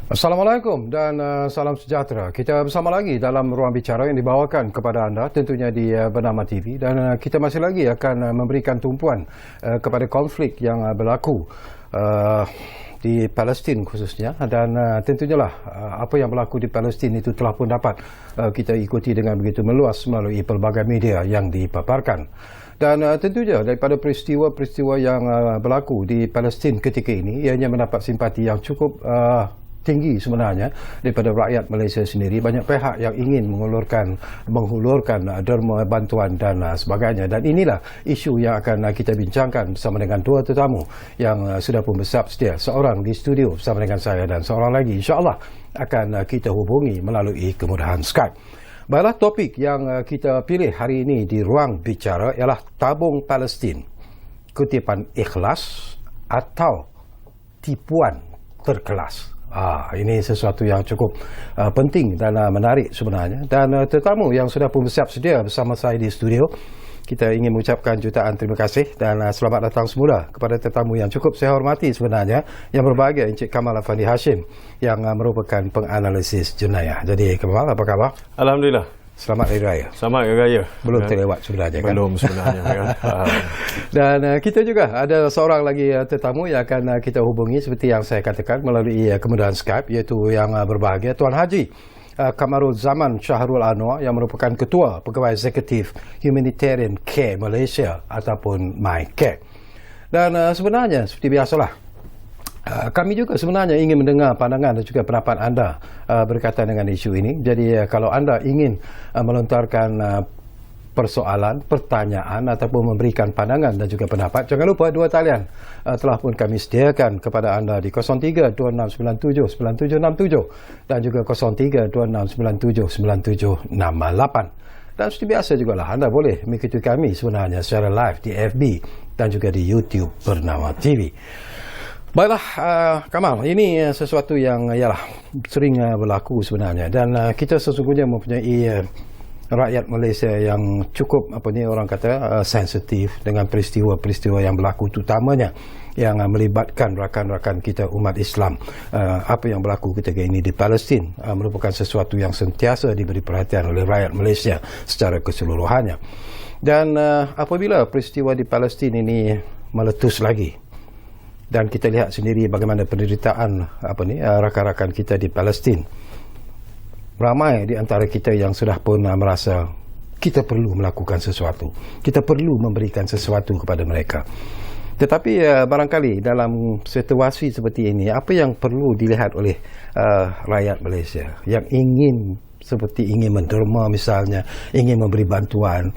Assalamualaikum dan salam sejahtera. Kita bersama lagi dalam ruang bicara yang dibawakan kepada anda tentunya di Bernama TV, dan kita masih lagi akan memberikan tumpuan kepada konflik yang berlaku di Palestin khususnya, dan tentunya lah apa yang berlaku di Palestin itu telah pun dapat kita ikuti dengan begitu meluas melalui pelbagai media yang dipaparkan. Dan tentunya daripada peristiwa-peristiwa yang berlaku di Palestin ketika ini, ianya mendapat simpati yang cukup tinggi sebenarnya daripada rakyat Malaysia sendiri. Banyak pihak yang ingin menghulurkan derma bantuan dan sebagainya, dan inilah isu yang akan kita bincangkan bersama dengan dua tetamu yang sudah pun bersiap sedia, seorang di studio bersama dengan saya dan seorang lagi insya-Allah akan kita hubungi melalui kemudahan Skype. Baiklah, topik yang kita pilih hari ini di ruang bicara ialah tabung Palestin, kutipan ikhlas atau tipuan terkelas. Ini sesuatu yang cukup penting dan menarik sebenarnya. Dan tetamu yang sudah pun bersiap sedia bersama saya di studio, kita ingin mengucapkan jutaan terima kasih dan selamat datang semula kepada tetamu yang cukup saya hormati sebenarnya, yang berbahagia Encik Kamal Afandi Hashim yang merupakan penganalisis jenayah. Jadi Kamal, apa khabar? Alhamdulillah. Selamat Hari Raya. Selamat Hari Raya. Belum terlewat sebenarnya kan? Belum sebenarnya kan. Dan kita juga ada seorang lagi tetamu yang akan kita hubungi seperti yang saya katakan melalui kemudahan Skype, iaitu yang berbahagia Tuan Haji Kamarul Zaman Syahrul Anwar yang merupakan Ketua Pegawai Eksekutif Humanitarian Care Malaysia ataupun MyCare. Dan sebenarnya seperti biasalah, kami juga sebenarnya ingin mendengar pandangan dan juga pendapat anda berkaitan dengan isu ini. Jadi kalau anda ingin melontarkan persoalan, pertanyaan ataupun memberikan pandangan dan juga pendapat, jangan lupa dua talian telah pun kami sediakan kepada anda di 0326979767 dan juga 0326979768. Dan seperti biasa jugalah anda boleh mengikuti kami sebenarnya secara live di FB dan juga di YouTube Bernama TV. Baiklah, Kamal, ini sesuatu yang sering berlaku sebenarnya, dan kita sesungguhnya mempunyai rakyat Malaysia yang cukup orang kata sensitif dengan peristiwa-peristiwa yang berlaku, terutamanya yang melibatkan rakan-rakan kita umat Islam. Apa yang berlaku ketika ini di Palestin merupakan sesuatu yang sentiasa diberi perhatian oleh rakyat Malaysia secara keseluruhannya. Dan apabila peristiwa di Palestin ini meletus lagi, dan kita lihat sendiri bagaimana penderitaan rakan-rakan kita di Palestin, ramai di antara kita yang sudah pun merasa kita perlu melakukan sesuatu, kita perlu memberikan sesuatu kepada mereka. Tetapi barangkali dalam situasi seperti ini, apa yang perlu dilihat oleh rakyat Malaysia yang ingin menderma misalnya, ingin memberi bantuan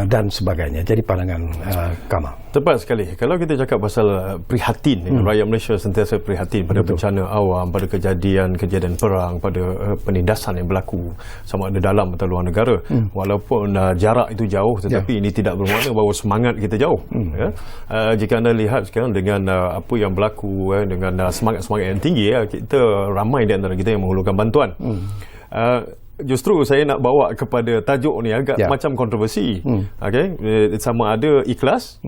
dan sebagainya. Jadi pandangan Kamal. Tepat sekali. Kalau kita cakap pasal prihatin, rakyat Malaysia sentiasa prihatin pada bencana awam, pada kejadian perang, pada penindasan yang berlaku sama ada dalam atau luar negara. Walaupun jarak itu jauh, tetapi ini tidak bermakna bahawa semangat kita jauh. Jika anda lihat sekarang dengan apa yang berlaku, dengan semangat-semangat yang tinggi, kita ramai di antara kita yang menghulurkan bantuan. Justru saya nak bawa kepada tajuk ni agak macam kontroversi. Sama ada ikhlas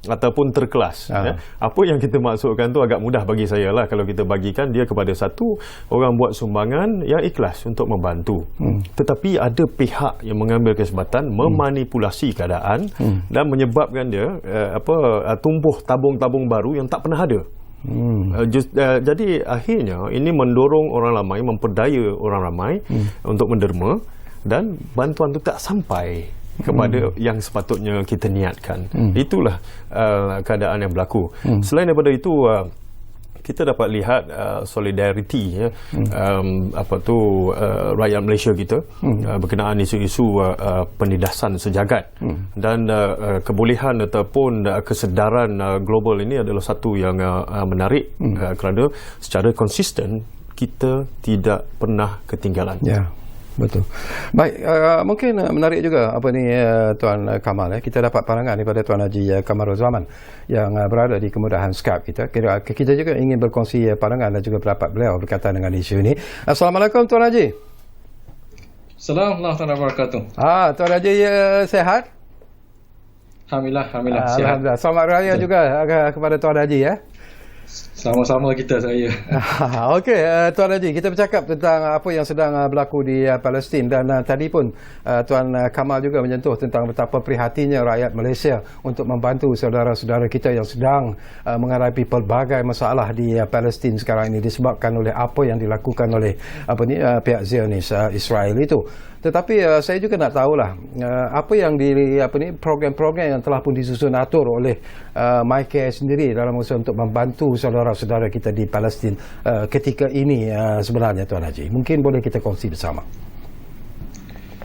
ataupun terkelas. Apa yang kita maksudkan tu agak mudah bagi saya lah. Kalau kita bagikan dia kepada satu orang buat sumbangan yang ikhlas untuk membantu, tetapi ada pihak yang mengambil kesempatan memanipulasi keadaan dan menyebabkan dia tumbuh tabung-tabung baru yang tak pernah ada. Jadi akhirnya ini mendorong orang ramai, memperdaya orang ramai untuk menderma, dan bantuan itu tak sampai kepada yang sepatutnya kita niatkan. Itulah keadaan yang berlaku. Selain daripada itu, kita dapat lihat solidariti rakyat Malaysia kita berkenaan isu-isu penindasan sejagat, dan kebolehan ataupun kesedaran global ini adalah satu yang menarik, kerana secara konsisten kita tidak pernah ketinggalan. Betul. Baik, mungkin menarik juga Tuan Kamal, kita dapat pandangan daripada Tuan Haji Kamarul Zaman yang berada di kemudahan Skype kita. Kita juga ingin berkongsi pandangan dan juga pendapat beliau berkaitan dengan isu ini. Assalamualaikum Tuan Haji. Assalamualaikum warahmatullahi wabarakatuh. Tuan Haji sehat? Alhamdulillah, sehat. Alhamdulillah. Selamat Raya juga kepada Tuan Haji ya. Sama-sama kita saya. Okey, Tuan Haji, kita bercakap tentang apa yang sedang berlaku di Palestin dan tadi pun Tuan Kamal juga menyentuh tentang betapa prihatinnya rakyat Malaysia untuk membantu saudara-saudara kita yang sedang menghadapi pelbagai masalah di Palestin sekarang ini disebabkan oleh apa yang dilakukan oleh pihak Zionis Israel itu. Tetapi saya juga nak tahulah apa yang program-program yang telah pun disusun atur oleh MyCare sendiri dalam usaha untuk membantu saudara-saudara kita di Palestin ketika ini sebenarnya, Tuan Haji. Mungkin boleh kita kongsi bersama.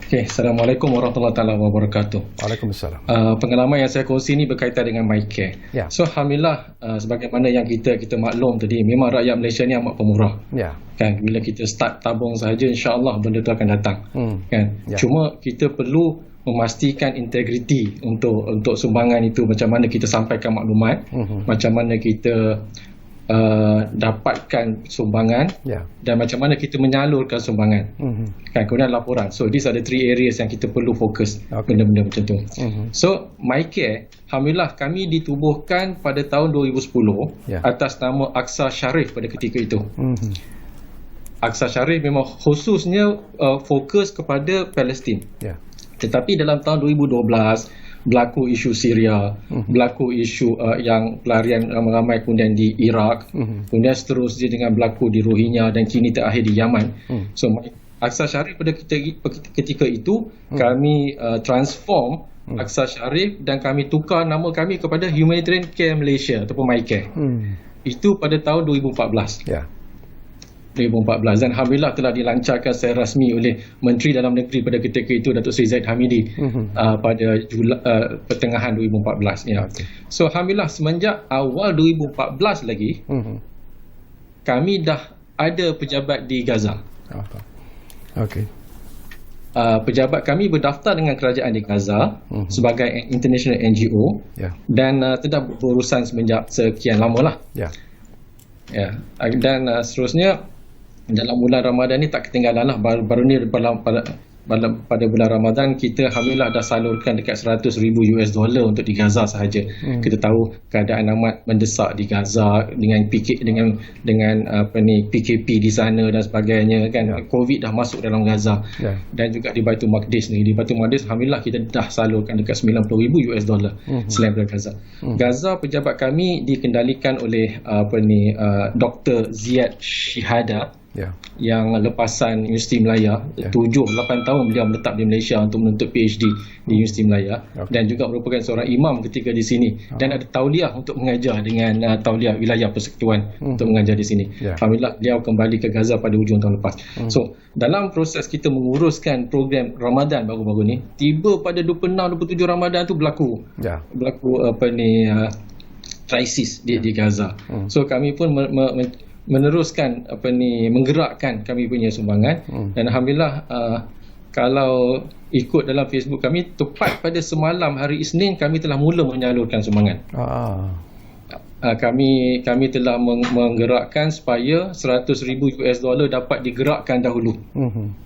Okay, Assalamualaikum warahmatullahi wabarakatuh. Waalaikumsalam. Pengalaman yang saya kongsi ini berkaitan dengan MyCare. Ya. So alhamdulillah, sebagaimana yang kita maklum tadi, memang rakyat Malaysia ni amat pemurah. Ya. Kan, bila kita start tabung sahaja, insya-Allah benda tu akan datang. Kan. Ya. Cuma kita perlu memastikan integriti untuk sumbangan itu, macam mana kita sampaikan maklumat, macam mana kita dapatkan sumbangan, dan macam mana kita menyalurkan sumbangan. Kan, kemudian laporan. So these are the 3 areas yang kita perlu fokus, benda-benda macam tu. So MyCare, alhamdulillah kami ditubuhkan pada tahun 2010 atas nama Aqsa Sharif pada ketika itu. Aqsa Sharif memang khususnya fokus kepada Palestin. Tetapi dalam tahun 2012 berlaku isu Syria, berlaku isu yang pelarian ramai-ramai kemudian di Iraq, kemudian seterusnya dengan berlaku di Rohingya dan kini terakhir di Yaman. So Aqsa Sharif pada ketika itu kami transform Aqsa Sharif dan kami tukar nama kami kepada Humanitarian Care Malaysia ataupun MyCare. Itu pada tahun 2014. 2014, dan alhamdulillah telah dilancarkan secara rasmi oleh Menteri Dalam Negeri pada ketika itu, Datuk Seri Zahid Hamidi, pada pertengahan 2014. So alhamdulillah semenjak awal 2014 lagi kami dah ada pejabat di Gaza. Pejabat kami berdaftar dengan kerajaan di Gaza sebagai international NGO dan telah berurusan semenjak sekian lama lah. Dan seterusnya dalam bulan Ramadan ni tak ketinggalan lah, baru ni pada bulan Ramadan kita alhamdulillah dah salurkan dekat $100,000 untuk di Gaza sahaja. Kita tahu keadaan amat mendesak di Gaza dengan PKP di sana dan sebagainya kan. Covid dah masuk dalam Gaza. Dan juga di Baitul Maqdis ni, di Baitul Maqdis alhamdulillah kita dah salurkan dekat $90,000 selain dari Gaza. Gaza pejabat kami dikendalikan oleh Dr. Ziad Shihada yang lepasan Universiti Melaya. 7-8 tahun beliau menetap di Malaysia untuk menuntut PhD di Universiti Melaya, dan juga merupakan seorang imam ketika di sini, dan ada tauliah untuk mengajar dengan tauliah wilayah persekutuan untuk mengajar di sini. Alhamdulillah beliau kembali ke Gaza pada hujung tahun lepas. So dalam proses kita menguruskan program Ramadan baru-baru ni, tiba pada 26-27 Ramadan tu berlaku krisis di Gaza. So kami pun meneruskan menggerakkan kami punya sumbangan, dan alhamdulillah kalau ikut dalam Facebook kami, tepat pada semalam hari Isnin kami telah mula menyalurkan sumbangan. Kami telah menggerakkan supaya $100,000 dapat digerakkan dahulu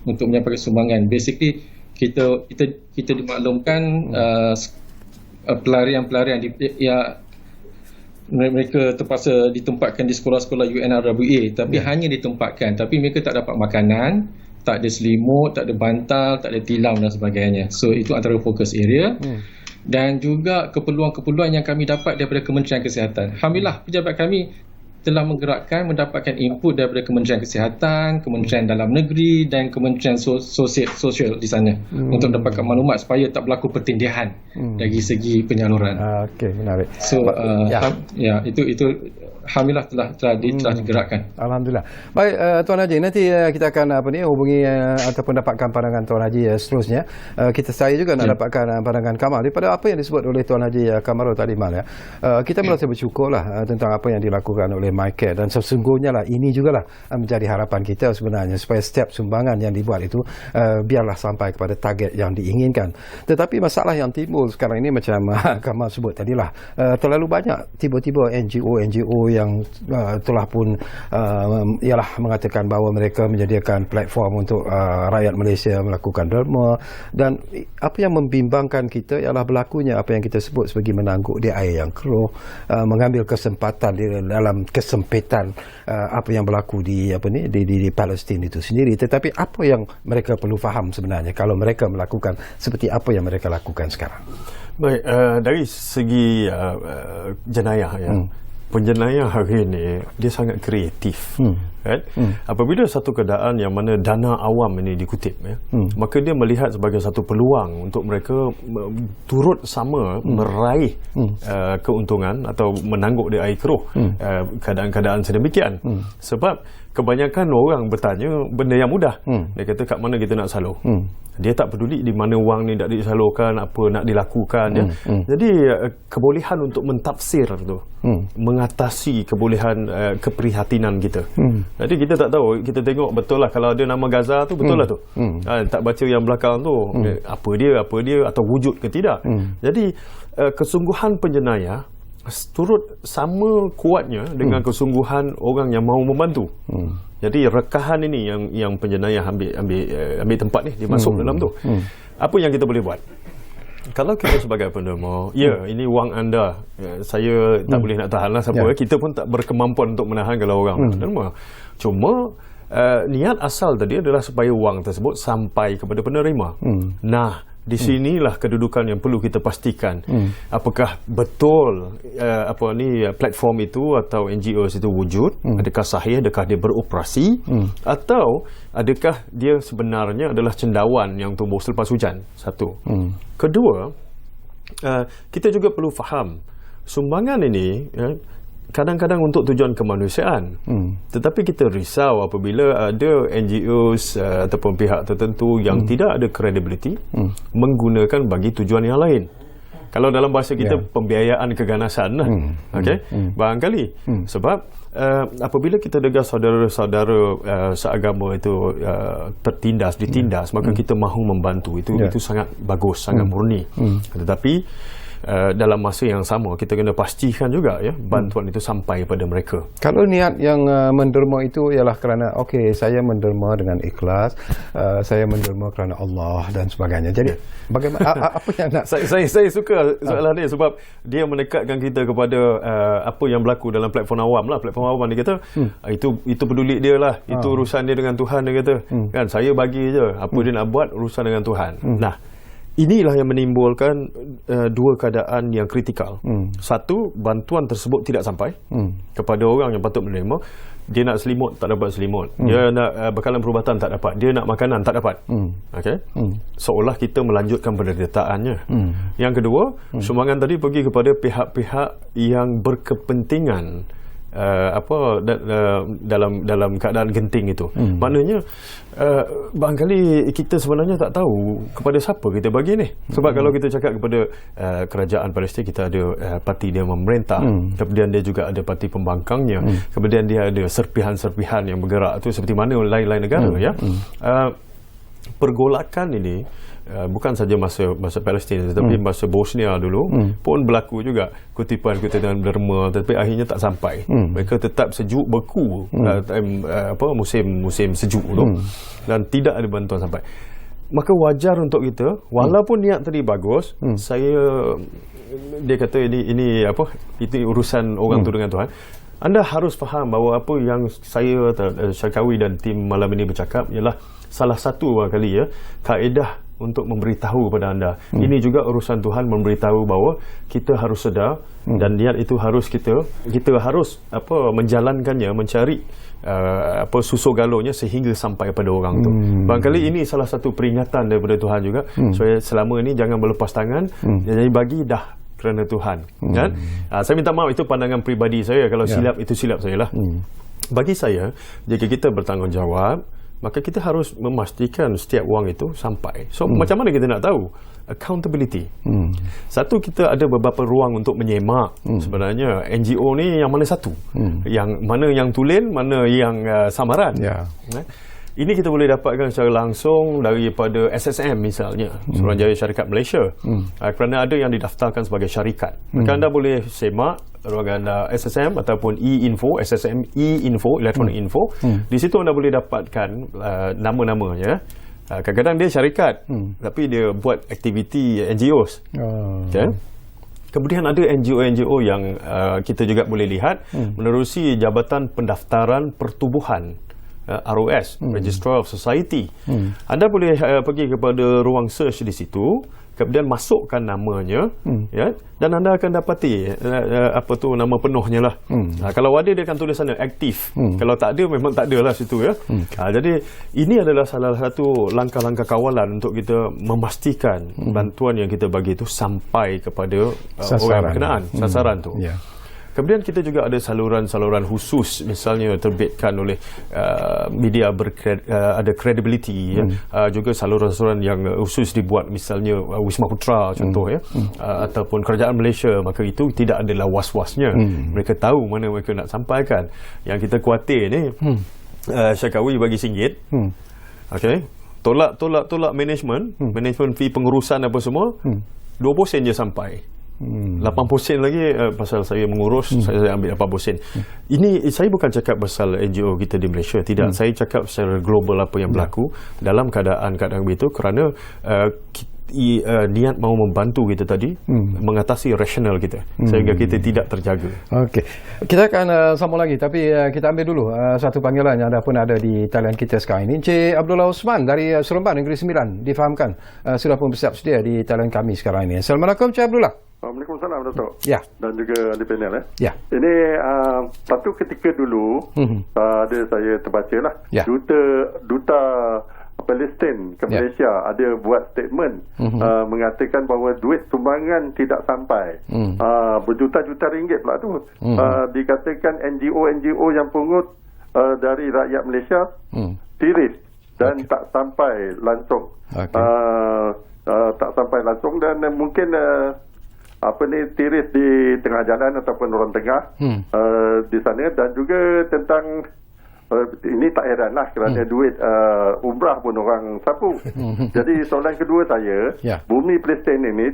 untuk menyampaikan sumbangan. Basically kita dimaklumkan pelarian mereka terpaksa ditempatkan di sekolah-sekolah UNRWA, tapi hanya ditempatkan, tapi mereka tak dapat makanan, tak ada selimut, tak ada bantal, tak ada tilam dan sebagainya. So itu antara fokus area. Dan juga keperluan-keperluan yang kami dapat daripada Kementerian Kesihatan. Alhamdulillah pejabat kami telah mendapatkan input daripada Kementerian Kesihatan, Kementerian Dalam Negeri dan Kementerian Sosial di sana untuk mendapatkan maklumat supaya tak berlaku pertindihan dari segi penyaluran. Okey, menarik. So itu alhamdulillah telah digerakkan. Alhamdulillah. Baik, Tuan Haji, nanti kita akan hubungi ataupun dapatkan pandangan Tuan Haji seterusnya. Saya juga nak dapatkan pandangan Kamal daripada apa yang disebut oleh Tuan Haji Kamarul tadi malam. Kita merasa bersyukurlah tentang apa yang dilakukan oleh MyCare, dan sesungguhnya lah ini jugalah menjadi harapan kita sebenarnya, supaya setiap sumbangan yang dibuat itu biarlah sampai kepada target yang diinginkan. Tetapi masalah yang timbul sekarang ini macam Kamal sebut tadilah, terlalu banyak tiba-tiba NGO yang telah pun ialah mengatakan bahawa mereka menyediakan platform untuk rakyat Malaysia melakukan derma, dan apa yang membimbangkan kita ialah berlakunya apa yang kita sebut sebagai menangguk di air yang keruh, mengambil kesempatan di dalam kesempitan apa yang berlaku di Palestin itu sendiri, tetapi apa yang mereka perlu faham sebenarnya kalau mereka melakukan seperti apa yang mereka lakukan sekarang? Baik, dari segi jenayah ya. Penjenayah hari ini dia sangat kreatif, kan? Apabila satu keadaan yang mana dana awam ini dikutip, maka dia melihat sebagai satu peluang untuk mereka turut sama meraih keuntungan atau menangguk di air keruh keadaan-keadaan sedemikian. Sebab kebanyakan orang bertanya benda yang mudah. Dia kata kat mana kita nak salur. Dia tak peduli di mana wang ni nak disalurkan, apa nak dilakukan. Jadi kebolehan untuk mentafsir tu mengatasi kebolehan keprihatinan kita. Jadi kita tak tahu, kita tengok betul lah kalau ada nama Gaza tu betul lah tu. Tak baca yang belakang tu apa dia atau wujud ke tidak. Jadi kesungguhan penjenayah turut sama kuatnya dengan kesungguhan orang yang mahu membantu. Jadi rekahan ini yang penjenayah ambil tempat ni, dia masuk dalam tu. Apa yang kita boleh buat? Kalau kita sebagai penderma, ini wang anda, saya tak boleh nak tahan lah siapa, kita pun tak berkemampuan untuk menahan kalau orang nak penderma. Cuma niat asal tadi adalah supaya wang tersebut sampai kepada penerima. Nah, di sinilah kedudukan yang perlu kita pastikan. Apakah betul platform itu atau NGOs itu wujud? Adakah sahih? Adakah dia beroperasi? Atau adakah dia sebenarnya adalah cendawan yang tumbuh selepas hujan? Satu. Kedua, kita juga perlu faham sumbangan ini kadang-kadang untuk tujuan kemanusiaan. Tetapi kita risau apabila ada NGOs ataupun pihak tertentu yang tidak ada credibility menggunakan bagi tujuan yang lain. Kalau dalam bahasa kita pembiayaan keganasan lah. Barangkali sebab apabila kita dengar saudara-saudara seagama itu ditindas, maka kita mahu membantu. Itu sangat bagus, sangat murni. Tetapi dalam masa yang sama kita kena pastikan juga bantuan itu sampai pada mereka. Kalau niat yang menderma itu ialah kerana saya menderma dengan ikhlas, saya menderma kerana Allah dan sebagainya. Jadi bagaimana apa yang nak saya suka soalan ni sebab dia mendekatkan kita kepada apa yang berlaku dalam platform awam lah. Platform awam dia kata itu peduli dia lah, itu urusan dia dengan Tuhan, dia kata. Kan saya bagi je, apa dia nak buat urusan dengan Tuhan. Nah, inilah yang menimbulkan dua keadaan yang kritikal. Satu, bantuan tersebut tidak sampai kepada orang yang patut menerima. Dia nak selimut, tak dapat selimut. Dia nak bekalan perubatan, tak dapat. Dia nak makanan, tak dapat. Seolah kita melanjutkan penderitaannya. Yang kedua, sumbangan tadi pergi kepada pihak-pihak yang berkepentingan dalam keadaan genting itu. Maknanya barangkali kita sebenarnya tak tahu kepada siapa kita bagi ni. Sebab kalau kita cakap kepada kerajaan Palestin, kita ada parti dia memerintah, kemudian dia juga ada parti pembangkangnya, kemudian dia ada serpihan-serpihan yang bergerak tu seperti mana lain-lain negara. Pergolakan ini bukan saja masa Palestin, tetapi masa Bosnia dulu pun berlaku juga kutipan-kutipan derma, tetapi akhirnya tak sampai. Mereka tetap sejuk beku musim sejuk tu, dan tidak ada bantuan sampai. Maka wajar untuk kita, walaupun niat tadi bagus, dia kata ini urusan orang tu dengan Tuhan. Anda harus faham bahawa apa yang saya Syarkawi dan tim malam ini bercakap ialah salah satu kali kaedah untuk memberitahu kepada anda. Ini juga urusan Tuhan memberitahu bahawa kita harus sedar dan niat itu harus kita harus menjalankannya, mencari susu galonnya sehingga sampai pada orang tu. Barangkali ini salah satu peringatan daripada Tuhan juga. Supaya selama ini jangan berlepas tangan, jadi bagi dah kerana Tuhan. Kan? Saya minta maaf, itu pandangan peribadi saya. Kalau silap, itu silap saya lah. Bagi saya, jika kita bertanggungjawab, maka kita harus memastikan setiap wang itu sampai. So macam mana kita nak tahu? Accountability. Satu, kita ada beberapa ruang untuk menyemak sebenarnya NGO ni yang mana satu, yang mana yang tulen, mana yang samaran. Ini kita boleh dapatkan secara langsung daripada SSM misalnya, Suruhanjaya Syarikat Malaysia. Kerana ada yang didaftarkan sebagai syarikat. Maka anda boleh semak ruangan SSM ataupun e-info, SSM e-info, electronic info. Di situ anda boleh dapatkan nama-namanya. Kadang-kadang dia syarikat, tapi dia buat aktiviti NGOs. Kemudian ada NGO-NGO yang kita juga boleh lihat menerusi Jabatan Pendaftaran Pertubuhan, ROS, Registrar of Society. Anda boleh pergi kepada ruang search di situ, kemudian masukkan namanya, ya, dan anda akan dapati nama penuhnya lah. Kalau ada dia akan tulis sana aktif. Kalau tak ada memang tak ada lah situ, ya. Jadi ini adalah salah satu langkah-langkah kawalan untuk kita memastikan bantuan yang kita bagi itu sampai kepada orang berkenaan, sasaran tu. Kemudian kita juga ada saluran-saluran khusus, misalnya terbitkan oleh media ada credibility, juga saluran-saluran yang khusus dibuat, misalnya Wisma Putra contoh, ya, ataupun Kerajaan Malaysia, maka itu tidak adalah was-wasnya. Mereka tahu mana mereka nak sampaikan. Yang kita khawatir ni, Syakawi bagi RM1, okey, tolak management fee pengurusan apa semua, 20% je sampai. 8% lagi pasal saya mengurus, saya ambil 8%. Ini saya bukan cakap pasal NGO kita di Malaysia, tidak. Saya cakap secara global apa yang berlaku dalam keadaan begitu, kerana niat mahu membantu kita tadi mengatasi rasional kita sehingga kita tidak terjaga. Okey. Kita akan sambung lagi, tapi kita ambil dulu satu panggilan yang ada di talian kita sekarang ini. Encik Abdullah Osman dari Seremban Negeri Sembilan, difahamkan sudah pun bersiap sedia di talian kami sekarang ini. Assalamualaikum Encik Abdullah. Waalaikumsalam Datuk. Ya. Dan juga ahli panel, ya. Ya. Ini satu ketika dulu ada saya terbaca lah, duta Palestin ke Malaysia ada buat statement mengatakan bahawa duit sumbangan tidak sampai, berjuta-juta ringgit pula tu. Dikatakan NGO yang pungut dari rakyat Malaysia tiris dan tak sampai langsung. Tak sampai langsung, dan mungkin tiris di tengah jalan ataupun orang tengah di sana. Dan juga tentang ini tak heran lah, kerana duit umrah pun orang sapu. Jadi soalan kedua saya, bumi Palestin ini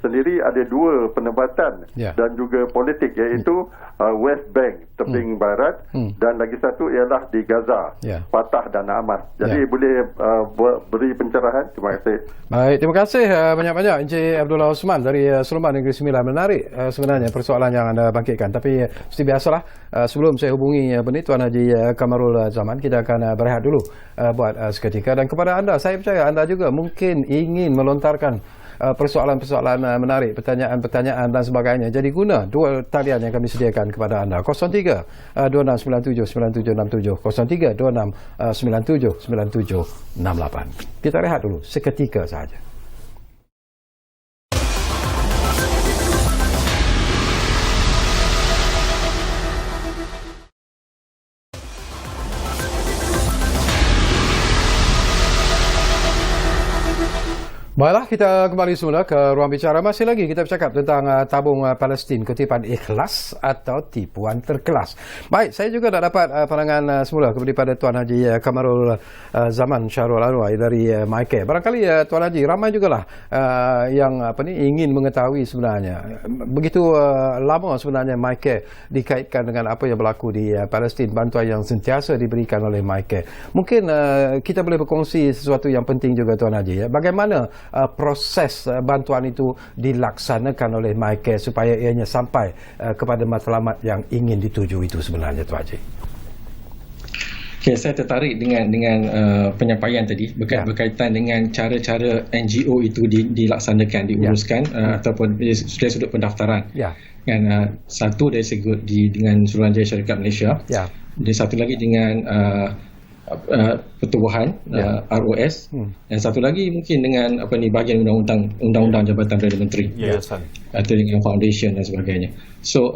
sendiri ada dua penempatan dan juga politik, iaitu West Bank, tebing barat, dan lagi satu ialah di Gaza, Fatah dan Hamas. Jadi boleh beri pencerahan? Terima kasih. Baik, terima kasih banyak-banyak Encik Abdullah Osman dari Seremban Negeri Sembilan. Menarik sebenarnya persoalan yang anda bangkitkan, tapi seperti biasalah, sebelum saya hubungi Tuan Haji Kamarul Zaman, kita akan berehat dulu buat seketika. Dan kepada anda, saya percaya anda juga mungkin ingin melontarkan persoalan-persoalan menarik, pertanyaan-pertanyaan dan sebagainya. Jadi guna dua talian yang kami sediakan kepada anda, 03-2697-9767, 03-2697-9768. Kita rehat dulu seketika sahaja. Baiklah, kita kembali semula ke ruang bicara. Masih lagi kita bercakap tentang tabung Palestin, kutipan ikhlas atau tipuan terkelas. Baik, saya juga dah dapat pandangan semula kepada Tuan Haji Kamarul Zaman Syahrul Anwar dari MyCare. Barangkali Tuan Haji, ramai jugalah yang ingin mengetahui sebenarnya begitu lama sebenarnya MyCare dikaitkan dengan apa yang berlaku di Palestin, bantuan yang sentiasa diberikan oleh MyCare. Mungkin kita boleh berkongsi sesuatu yang penting juga Tuan Haji, bagaimana proses bantuan itu dilaksanakan oleh MyCare supaya ianya sampai kepada matlamat yang ingin dituju itu sebenarnya, Tuan Haji. Okay, saya tertarik dengan penyampaian tadi berkaitan dengan cara-cara NGO itu dilaksanakan, diuruskan ataupun dari sudut pendaftaran. Dan satu dari segi dengan Suruhanjaya Syarikat Malaysia, dan satu lagi dengan pertubuhan ROS, dan satu lagi mungkin dengan bahagian undang-undang Jabatan Perdana Menteri, atau dengan foundation dan sebagainya. So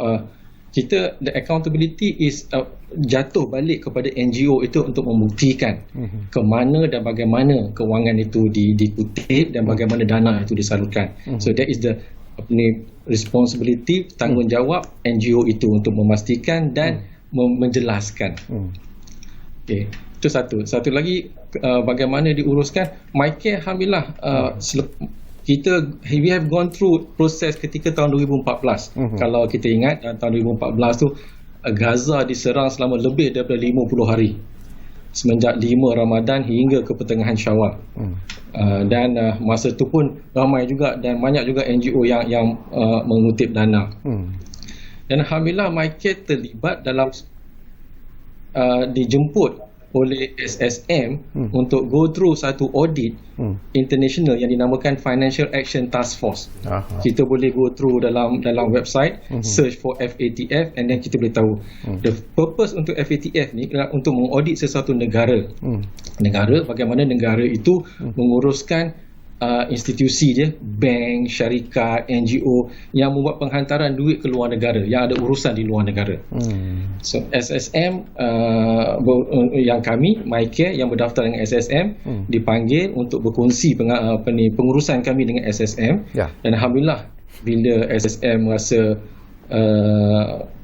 kita, the accountability is jatuh balik kepada NGO itu untuk membuktikan ke mana dan bagaimana kewangan itu dikutip dan bagaimana dana itu disalurkan. So that is the responsibility, tanggungjawab NGO itu untuk memastikan dan menjelaskan. Okay. Itu satu. Satu lagi, bagaimana diuruskan. MyCare, alhamdulillah, we have gone through proses ketika tahun 2014. Kalau kita ingat, tahun 2014 tu Gaza diserang selama lebih daripada 50 hari. semenjak 5 Ramadan hingga ke pertengahan Syawal. Dan masa tu pun ramai juga dan banyak juga NGO yang mengutip dana. Dan alhamdulillah MyCare terlibat dalam dijemput oleh SSM untuk go through satu audit international yang dinamakan Financial Action Task Force. Kita boleh go through dalam website, search for FATF, and then kita boleh tahu. The purpose untuk FATF ni adalah untuk mengaudit sesuatu negara. Bagaimana negara itu menguruskan institusi dia, bank, syarikat, NGO yang membuat penghantaran duit ke luar negara, yang ada urusan di luar negara. So SSM yang kami MyCare yang berdaftar dengan SSM dipanggil untuk berkongsi pengurusan kami dengan SSM. Dan alhamdulillah bila SSM rasa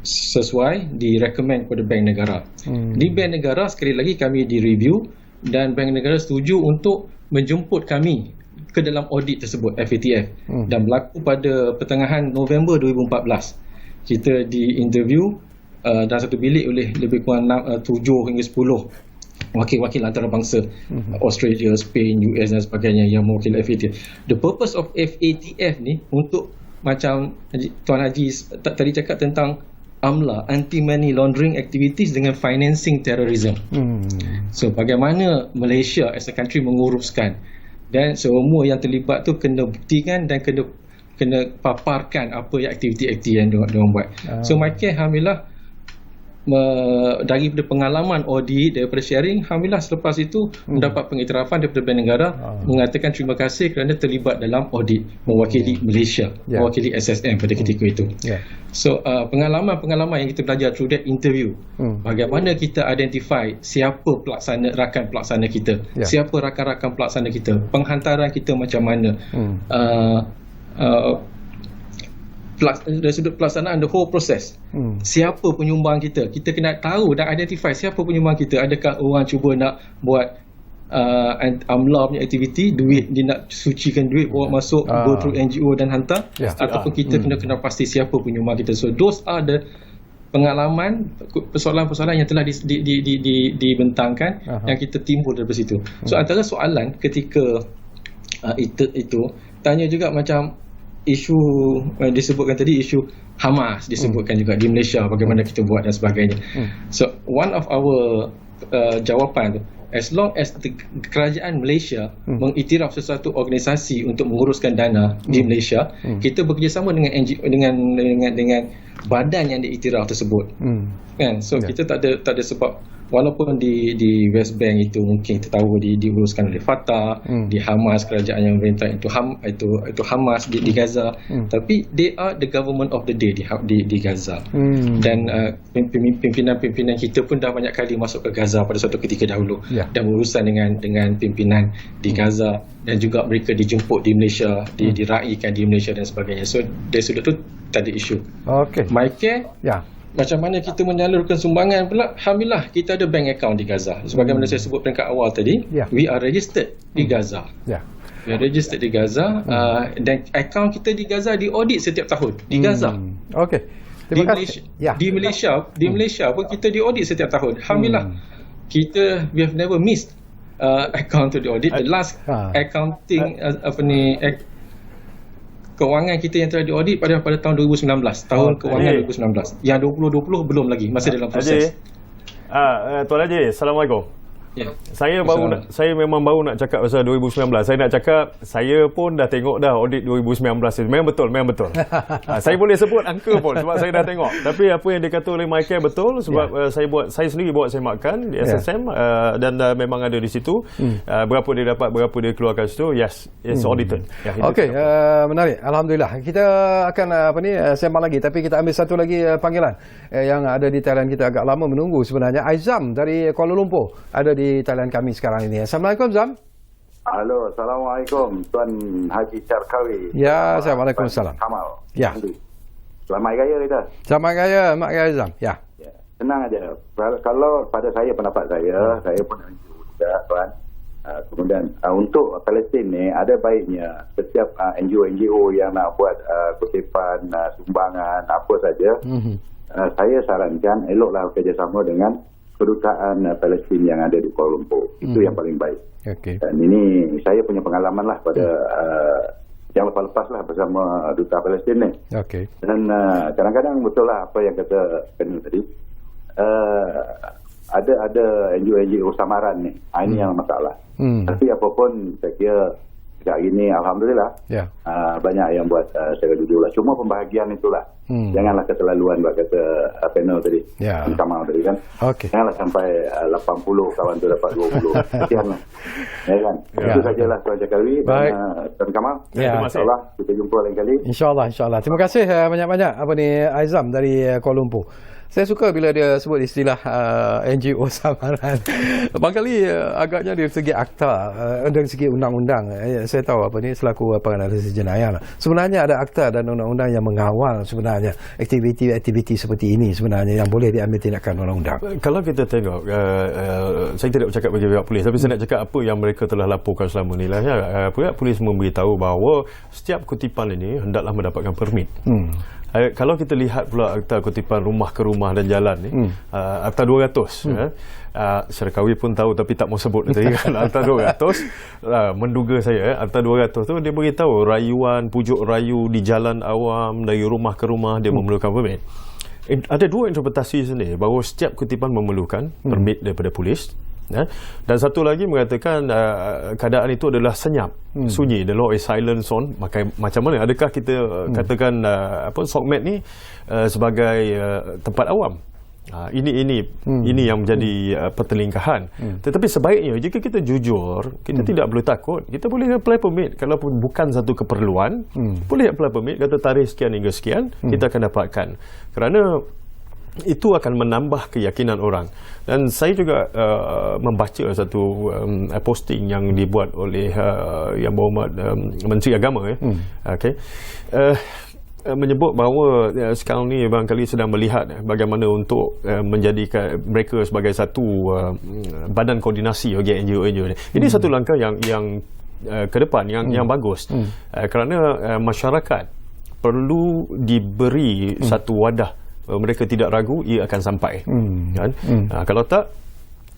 sesuai, direkomend kepada bank negara. Di bank negara sekali lagi kami direview dan bank negara setuju untuk menjemput kami ke dalam audit tersebut FATF, dan berlaku pada pertengahan November 2014. Kita diinterview dalam satu bilik oleh lebih kurang 7 hingga 10 wakil-wakil antarabangsa, Australia, Spain, US dan sebagainya yang mewakili FATF. The purpose of FATF ni untuk macam Tuan Haji tadi cakap tentang AMLA, Anti-Money Laundering Activities dengan Financing Terrorism. So bagaimana Malaysia as a country menguruskan, dan semua yang terlibat tu kena buktikan dan kena paparkan apa yang aktiviti-aktiviti yang diorang buat. So MyCare alhamdulillah daripada pengalaman audit, daripada sharing, alhamdulillah selepas itu mendapat pengiktirafan daripada bank negara mengatakan terima kasih kerana terlibat dalam audit mewakili Malaysia, mewakili SSM pada ketika itu. So pengalaman yang kita belajar through that interview, bagaimana kita identify siapa rakan pelaksana kita, siapa rakan-rakan pelaksana kita, penghantaran kita macam mana, dari sudut pelaksanaan the whole process, siapa penyumbang kita kena tahu dan identify siapa penyumbang kita. Adakah orang cuba nak buat AMLA punya aktiviti, duit dia nak sucikan duit bawa masuk, go through NGO dan hantar, ataupun kita kena pasti siapa penyumbang kita. So those are the pengalaman, persoalan-persoalan yang telah dibentangkan yang kita timbul dari situ. So antara soalan ketika itu tanya juga macam isu disebutkan tadi, isu Hamas disebutkan juga di Malaysia, bagaimana kita buat dan sebagainya. So one of our jawapan tu, as long as kerajaan Malaysia mengiktiraf sesuatu organisasi untuk menguruskan dana di Malaysia, kita bekerjasama dengan NGO, dengan badan yang diiktiraf tersebut. Kan? So kita tak ada sebab, walaupun di West Bank itu mungkin kita tahu diuruskan oleh Fatah, di Hamas, kerajaan yang memerintah itu Hamas di Gaza, tapi they are the government of the day di Gaza. Dan pimpinan kita pun dah banyak kali masuk ke Gaza pada suatu ketika dahulu dan berurusan dengan pimpinan di Gaza, dan juga mereka dijemput di Malaysia, diraikan di Malaysia dan sebagainya. So dari sudut tu tak ada isu. MyCare, macam mana kita menyalurkan sumbangan pula, alhamdulillah kita ada bank account di Gaza. Sebagaimana saya sebut peringkat awal tadi, we are registered di Gaza. We are registered di Gaza, dan account kita di Gaza diaudit setiap tahun di Gaza. Di Malaysia pun kita diaudit setiap tahun. Alhamdulillah, we have never missed account to the audit. The last accounting kewangan kita yang telah diaudit pada tahun 2019, tahun kewangan 2019. Yang 2020 belum lagi, masih dalam proses. Tuan Haji, Assalamualaikum. Saya memang baru nak cakap pasal 2019. Saya nak cakap, saya pun dah tengok dah audit 2019 itu. Memang betul. Saya boleh sebut angka pun sebab saya dah tengok. Tapi apa yang dikata oleh MyCare betul, sebab saya sendiri buat semakkan di SSM, dan memang ada di situ. Berapa dia dapat, berapa dia keluarkan situ. Yes, it's audited. Okey, menarik. Alhamdulillah. Kita akan sembang lagi, tapi kita ambil satu lagi panggilan yang ada di talian kita, agak lama menunggu sebenarnya. Aizam dari Kuala Lumpur ada di talian kami sekarang ini. Assalamualaikum, Zam. Halo, Assalamualaikum Tuan Haji Syarkawi. Ya, Assalamualaikum. Kamal. Ya. Selamat Raya kita. Selamat Raya, Mak Raya, Zam. Ya. Senang aja. Kalau pada pendapat saya pun juga, Tuan. Kemudian untuk Palestin ni, ada baiknya setiap NGO yang nak buat kutipan, sumbangan, apa saja, saya sarankan eloklah kerjasama dengan kedutaan Palestin yang ada di Kuala Lumpur. Itu yang paling baik. Okay. Dan ini saya punya pengalaman lah pada yang lepas-lepas lah bersama Duta Palestin ni. Okay. Dan kadang-kadang betul lah apa yang kata Kenil tadi. Ada NGO samaran ni. Ini yang masalah. Tapi apapun saya kira sejak ini alhamdulillah banyak yang buat secara jujur lah. Cuma pembahagian itulah. Janganlah keterlaluan buat kata panel tadi. Kamal tadi kan. Okay. Janganlah sampai 80 kawan tu dapat 20. Kesian lah. Ya kan. Itu sajalah Tuan Jakarwi dan Tuan Kamal. InsyaAllah kita jumpa lain kali. InsyaAllah. Terima kasih banyak-banyak Aizam dari Kuala Lumpur. Saya suka bila dia sebut istilah NGO samaran. Barangkali agaknya dari segi akta, dari segi undang-undang. Saya tahu selaku penganalisis jenayah. Sebenarnya ada akta dan undang-undang yang mengawal sebenarnya aktiviti-aktiviti seperti ini sebenarnya yang boleh diambil tindakan undang-undang. Kalau kita tengok, saya tidak bercakap bagi pihak polis, tapi saya nak cakap apa yang mereka telah laporkan selama ni lah. Pihak polis memberitahu bahawa setiap kutipan ini hendaklah mendapatkan permit. Kalau kita lihat pula akta kutipan rumah ke rumah dan jalan ni, akta 200 Syarikawi pun tahu tapi tak mau sebut tadi kan. Akta 200 menduga saya akta 200 tu dia beritahu rayuan, pujuk rayu di jalan awam dari rumah ke rumah dia memerlukan permit. Ada dua interpretasi sini bahawa setiap kutipan memerlukan permit daripada polis. Dan satu lagi mengatakan keadaan itu adalah senyap, sunyi, the law is silent on. Macam mana? Adakah kita katakan SOCMED ni sebagai tempat awam? Ini yang menjadi pertelingkahan. Tetapi sebaiknya jika kita jujur, kita tidak perlu takut. Kita boleh apply permit kalau bukan satu keperluan. Boleh apply permit, kata tarikh sekian hingga sekian, kita akan dapatkan. Kerana itu akan menambah keyakinan orang. Dan saya juga membaca satu posting yang dibuat oleh Yang Berhormat Menteri Agama menyebut bahawa sekarang ni barangkali sedang melihat bagaimana untuk menjadikan mereka sebagai satu badan koordinasi bagi NGO ni. Ini satu langkah yang ke depan yang bagus. Kerana masyarakat perlu diberi satu wadah. Mereka tidak ragu ia akan sampai. Kan? Kalau tak,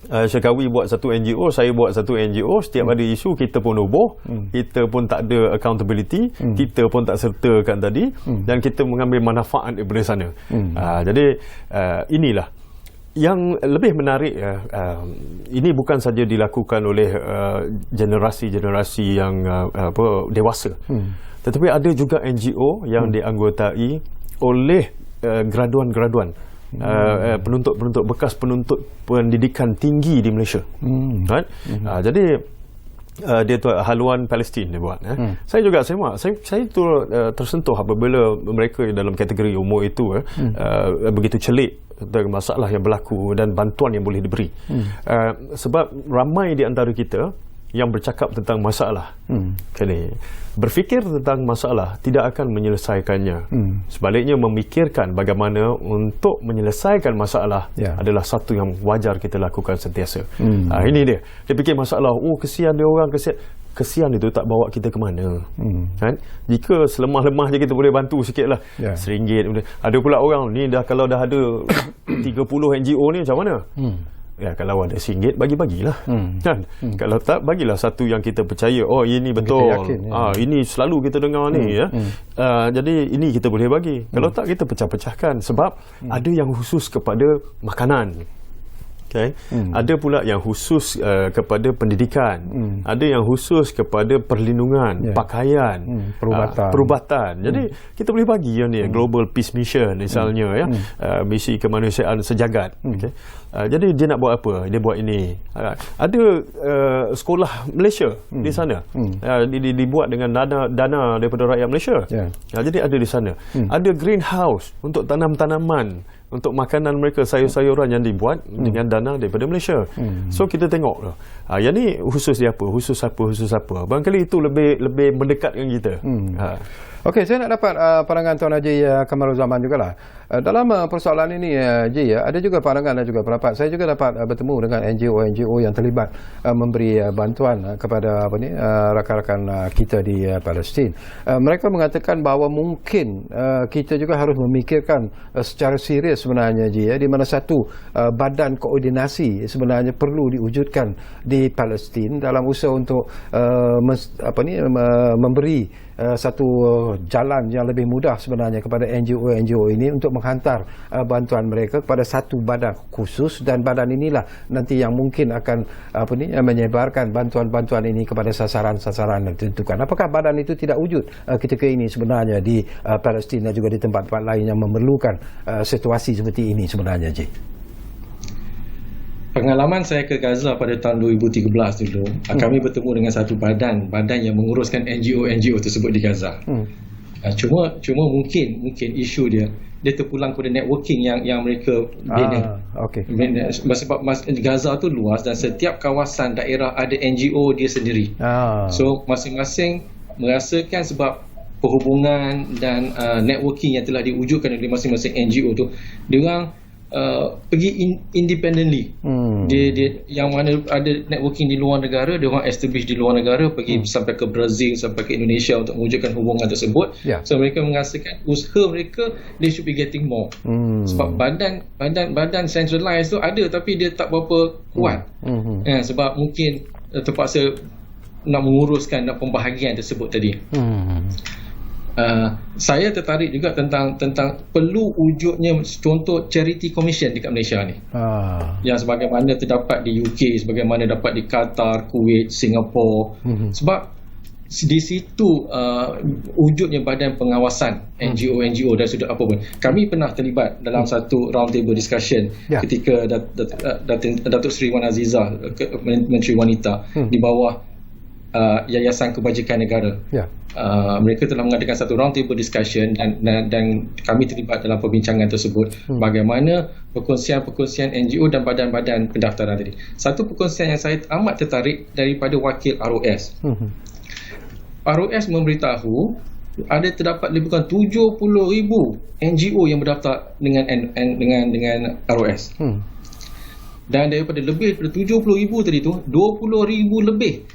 Syarikawi buat satu NGO, saya buat satu NGO, setiap ada isu kita pun roboh, kita pun tak ada accountability, kita pun tak sertakan tadi, dan kita mengambil manfaat daripada sana. Jadi inilah yang lebih menarik. Ini bukan saja dilakukan oleh generasi-generasi yang dewasa, tetapi ada juga NGO yang dianggotai oleh graduan-graduan, penuntut-penuntut, bekas penuntut pendidikan tinggi di Malaysia. Right? Jadi dia tu haluan Palestin dia buat. Saya juga semak. Saya tu tersentuh apabila mereka dalam kategori umur itu begitu celik tentang masalah yang berlaku dan bantuan yang boleh diberi. Sebab ramai di antara kita yang bercakap tentang masalah, berfikir tentang masalah tidak akan menyelesaikannya. Sebaliknya memikirkan bagaimana untuk menyelesaikan masalah adalah satu yang wajar kita lakukan sentiasa. Ini dia. Dia fikir masalah, kesian dia orang, kesian itu tak bawa kita ke mana. Kan? Jika selemah-lemah je kita boleh bantu sikit lah, RM1. Ada pula orang ni kalau dah ada 30 NGO ni macam mana? Kalau ada RM1 bagi-bagilah. Kan? Kalau tak, bagilah satu yang kita percaya, ini betul, yakin, ini selalu kita dengar ni. Jadi ini kita boleh bagi. Kalau tak, kita pecah-pecahkan. Sebab ada yang khusus kepada makanan, ada pula yang khusus kepada pendidikan, ada yang khusus kepada perlindungan, pakaian, perubatan. Jadi kita boleh bagi yang ni Global Peace Mission misalnya, misi kemanusiaan sejagat. Jadi dia nak buat apa? Dia buat ini. Ada sekolah Malaysia di sana, dibuat dengan dana daripada rakyat Malaysia. Jadi ada di sana. Ada greenhouse untuk tanam tanaman, untuk makanan mereka, sayur-sayuran yang dibuat dengan dana daripada Malaysia. So kita tengok yang ni khusus dia apa, khusus apa. Barangkali itu lebih mendekatkan kita. Okey, saya nak dapat pandangan Tuan Haji Kamaruzzaman jugalah. Dalam persoalan ini, Haji, ada juga pandangan dan juga pendapat. Saya juga dapat bertemu dengan NGO yang terlibat memberi bantuan kepada rakan-rakan kita di Palestin. Mereka mengatakan bahawa mungkin kita juga harus memikirkan secara serius sebenarnya di mana satu badan koordinasi sebenarnya perlu diwujudkan di Palestin dalam usaha untuk memberi satu jalan yang lebih mudah sebenarnya kepada NGO ini untuk menghantar bantuan mereka kepada satu badan khusus, dan badan inilah nanti yang mungkin akan menyebarkan bantuan-bantuan ini kepada sasaran-sasaran yang ditentukan. Apakah badan itu tidak wujud ketika ini sebenarnya di Palestin dan juga di tempat-tempat lain yang memerlukan situasi seperti ini sebenarnya, Ji? Pengalaman saya ke Gaza pada tahun 2013 dulu, kami bertemu dengan satu badan yang menguruskan NGO tersebut di Gaza. Cuma mungkin isu dia terpulang kepada networking yang mereka bina. Sebab Gaza tu luas dan setiap kawasan daerah ada NGO dia sendiri. So masing-masing merasakan sebab perhubungan dan networking yang telah diwujudkan oleh masing-masing NGO tu, diorang pergi independently. Dia yang mana ada networking di luar negara, dia orang establish di luar negara, pergi sampai ke Brazil, sampai ke Indonesia untuk mewujudkan hubungan tersebut. So mereka merasakan usaha mereka, they should be getting more. Sebab badan centralized tu ada tapi dia tak berapa kuat. Sebab mungkin terpaksa nak menguruskan pembahagian tersebut tadi. Saya tertarik juga tentang perlu wujudnya contoh charity commission dekat Malaysia ni. Yang sebagaimana terdapat di UK, sebagaimana dapat di Qatar, Kuwait, Singapura. Sebab di situ wujudnya badan pengawasan NGO dan sudah apa pun. Kami pernah terlibat dalam satu round table discussion ketika Datuk Seri Wan Azizah, Menteri Wanita, di bawah Yayasan Kebajikan Negara. Mereka telah mengadakan satu round table discussion dan kami terlibat dalam perbincangan tersebut. Bagaimana perkongsian NGO dan badan-badan pendaftaran tadi. Satu perkongsian yang saya amat tertarik daripada wakil ROS. ROS memberitahu ada terdapat lebih kurang 70,000 NGO yang berdaftar dengan ROS. Dan daripada 70,000 tadi tu, 20,000 lebih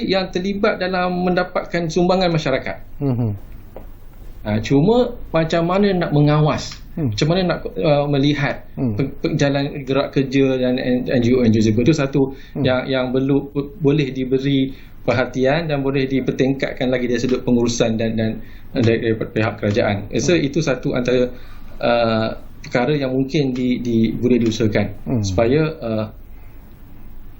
yang terlibat dalam mendapatkan sumbangan masyarakat. Cuma macam mana nak mengawas, macam mana nak melihat jalan gerak kerja dan NGO itu satu yang boleh diberi perhatian dan boleh dipertingkatkan lagi dari sudut pengurusan dan dari pihak kerajaan. So itu satu antara perkara yang mungkin boleh diusahakan supaya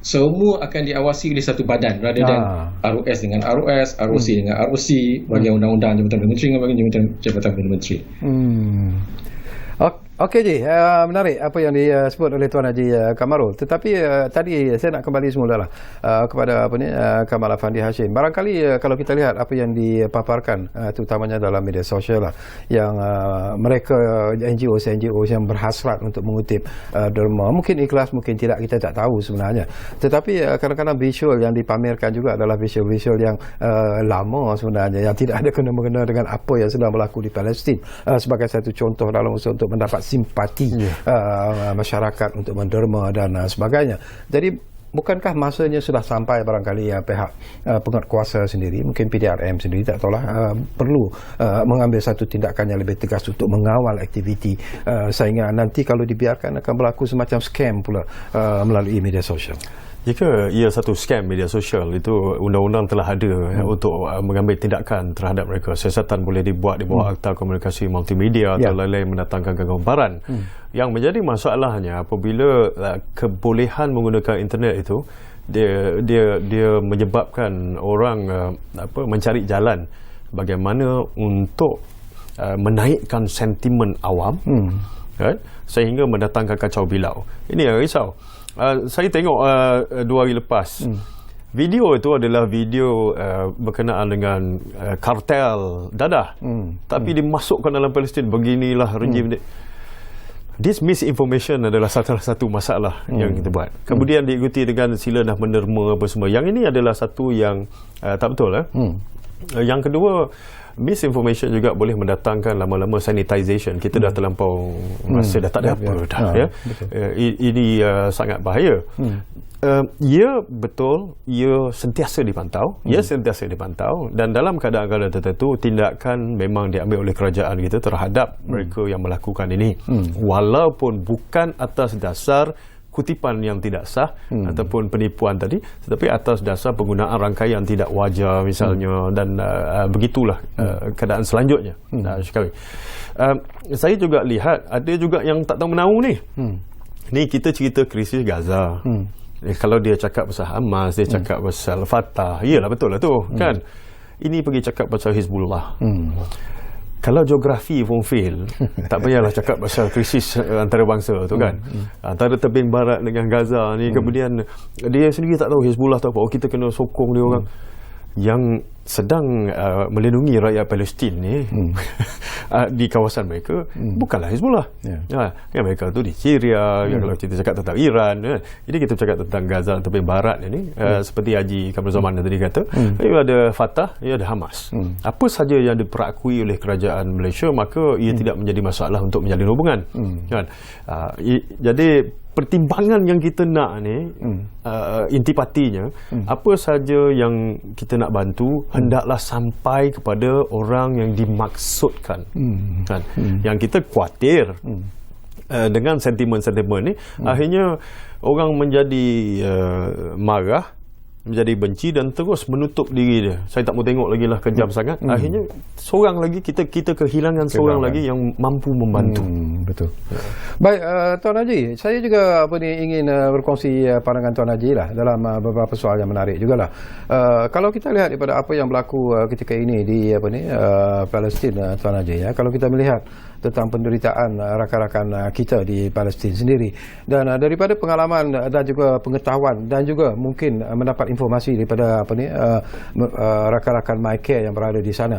semua akan diawasi oleh satu badan rather than ROS dengan ROS, ROC dengan ROC, bahagian undang-undang Jabatan Perdana Menteri dengan bahagian Jabatan Perdana Menteri. Okey, Ji, menarik apa yang disebut oleh Tuan Haji Kamarul. Tetapi tadi saya nak kembali semula kepada Kamal Afandi Hashim. Barangkali kalau kita lihat apa yang dipaparkan terutamanya dalam media sosial yang mereka NGO yang berhasrat untuk mengutip derma, mungkin ikhlas, mungkin tidak, kita tak tahu sebenarnya. Tetapi kadang-kadang visual yang dipamerkan juga adalah visual yang lama sebenarnya, yang tidak ada kena-mengena dengan apa yang sedang berlaku di Palestin, sebagai satu contoh dalam usaha untuk mendapat simpati masyarakat untuk menderma dan sebagainya. Jadi bukankah masanya sudah sampai barangkali pihak penguatkuasa sendiri, mungkin PDRM sendiri, tak tahulah, perlu mengambil satu tindakan yang lebih tegas untuk mengawal aktiviti sehingga nanti kalau dibiarkan akan berlaku semacam scam pula melalui media sosial. Jika ia satu scam media sosial, itu undang-undang telah ada untuk mengambil tindakan terhadap mereka. Siasatan boleh dibuat di bawah Akta Komunikasi Multimedia atau lain-lain mendatangkan gambaran. Yang menjadi masalahnya apabila kebolehan menggunakan internet itu dia menyebabkan orang mencari jalan bagaimana untuk menaikkan sentimen awam, sehingga mendatangkan kacau bilau. Ini yang risau. Saya tengok 2 hari lepas, video itu adalah video berkenaan dengan kartel dadah, tapi dimasukkan dalam Palestin. Beginilah rejim. This misinformation adalah salah satu masalah yang kita buat. Kemudian diikuti dengan sila dah menderma apa semua. Yang ini adalah satu yang tak betul. Yang kedua, misinformation juga boleh mendatangkan lama-lama sanitization. Kita dah terlampau masa dah tak ada apa dah, ya. Ini sangat bahaya. Ya, betul, ia sentiasa dipantau, dan dalam keadaan-keadaan tertentu tindakan memang diambil oleh kerajaan kita terhadap mereka yang melakukan ini, walaupun bukan atas dasar kutipan yang tidak sah ataupun penipuan tadi, tetapi atas dasar penggunaan rangkaian tidak wajar misalnya, dan begitulah keadaan selanjutnya. Saya juga lihat ada juga yang tak tahu menahu ni. Ni kita cerita krisis Gaza. Kalau dia cakap pasal Hamas, dia cakap pasal Fatah, iyalah betul lah tu, kan. Ini pergi cakap pasal Hizbullah. Kalau geografi pun fail, tak payahlah cakap pasal krisis antarabangsa tu, kan. Antara tebing barat dengan Gaza ni, kemudian dia sendiri tak tahu Hizbullah tu apa. Kita kena sokong dia orang yang sedang melindungi rakyat Palestin ni di kawasan mereka, bukanlah Hizbullah. Yang mereka tu di Syria. Kalau kita cakap tentang Iran, jadi kita cakap tentang Gaza tepi barat ini, seperti Haji Kamrul Zaman tadi kata, ada Fatah, ada Hamas. Apa saja yang diperakui oleh kerajaan Malaysia, maka ia tidak menjadi masalah untuk menjalin hubungan, kan. Jadi pertimbangan yang kita nak ni, intipatinya, apa saja yang kita nak bantu hendaklah sampai kepada orang yang dimaksudkan, kan. Yang kita khawatir dengan sentimen-sentimen ni, akhirnya orang menjadi marah, menjadi benci dan terus menutup diri dia. Saya tak mau tengok lagi lah, kejam sangat. Akhirnya seorang lagi kita kehilangan seorang lagi yang mampu membantu. Betul. Baik, Tuan Haji, saya juga ingin berkongsi pandangan Tuan Haji lah dalam beberapa soal yang menarik jugalah. Kalau kita lihat daripada apa yang berlaku ketika ini di Palestin, Tuan Haji, ya, kalau kita melihat tentang penderitaan rakan-rakan kita di Palestin sendiri, dan daripada pengalaman dan juga pengetahuan dan juga mungkin mendapat informasi daripada rakan-rakan MyCare yang berada di sana,